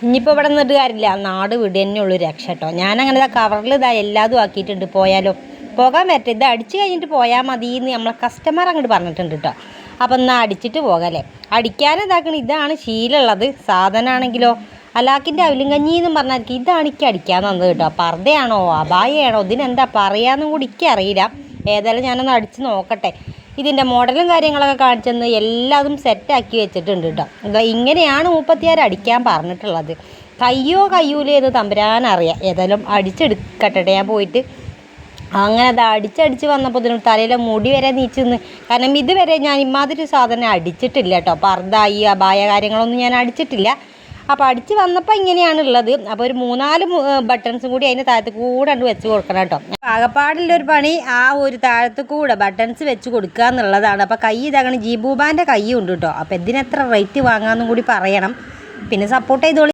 ഇനിയിപ്പോൾ ഇവിടെ നിന്നിട്ട് കാര്യമില്ല, നാട് വിട് തന്നെ ഉള്ളൂ രക്ഷ കേട്ടോ. ഞാനങ്ങനെ കവറിൽ എല്ലാതും ആക്കിയിട്ടുണ്ട്. പോയാലോ പോകാൻ പറ്റും, ഇത് അടിച്ച് കഴിഞ്ഞിട്ട് പോയാൽ മതി എന്ന് നമ്മളെ കസ്റ്റമർ അങ്ങോട്ട് പറഞ്ഞിട്ടുണ്ട് കേട്ടോ. അപ്പം എന്നാൽ അടിച്ചിട്ട് പോകാമല്ലേ. അടിക്കാൻ ഇതാക്കണം, ഇതാണ് ശീലമുള്ളത്. സാധനമാണെങ്കിലോ അലാക്കിൻ്റെ അവിലും കഞ്ഞി എന്നും പറഞ്ഞാൽ ഇതാണ് എനിക്ക് അടിക്കാൻ തന്നത് കേട്ടോ. പർദ്ദയാണോ അബായയാണോ ഇതിനെന്താ പറയാമെന്നും കൂടി എനിക്കറിയില്ല. ഏതായാലും ഞാനൊന്ന് അടിച്ച് നോക്കട്ടെ. ഇതിൻ്റെ മോഡലും കാര്യങ്ങളൊക്കെ കാണിച്ചെന്ന് എല്ലാതും സെറ്റാക്കി വെച്ചിട്ടുണ്ട് കേട്ടോ. ഇങ്ങനെയാണ് 36 അടിക്കാൻ പറഞ്ഞിട്ടുള്ളത്. കയ്യൂലേ എന്ന് തമ്പുരാനറിയാം. ഏതായാലും അടിച്ചെടുക്കട്ടെ ഞാൻ പോയിട്ട്. അങ്ങനെ അത് അടിച്ചടിച്ച് വന്നപ്പോൾ ഇതിനും തലയിലെ മുടി വരെ നീച്ച് നിന്ന്. കാരണം ഇതുവരെ ഞാൻ ഇമാതിരി സാധനം അടിച്ചിട്ടില്ല കേട്ടോ. പർദ്ദ ഈ അബായ കാര്യങ്ങളൊന്നും ഞാൻ അടിച്ചിട്ടില്ല. അപ്പോൾ അടിച്ച് വന്നപ്പോൾ ഇങ്ങനെയാണുള്ളത്. അപ്പോൾ ഒരു 3-4 ബട്ടൺസും കൂടി അതിൻ്റെ താഴത്ത് കൂടെ ഉണ്ട് വെച്ച് കൊടുക്കണം കേട്ടോ. ആകപ്പാടില്ലൊരു പണി ആ ഒരു താഴത്ത് കൂടെ ബട്ടൺസ് വെച്ച് കൊടുക്കുക എന്നുള്ളതാണ്. അപ്പോൾ കൈ ഇതാകണം, ജീബൂബാൻ്റെ കൈ ഉണ്ട് കേട്ടോ. അപ്പോൾ ഇതിനെത്ര റേറ്റ് വാങ്ങാമെന്നും കൂടി പറയണം. പിന്നെ സപ്പോർട്ട് ചെയ്തോളി.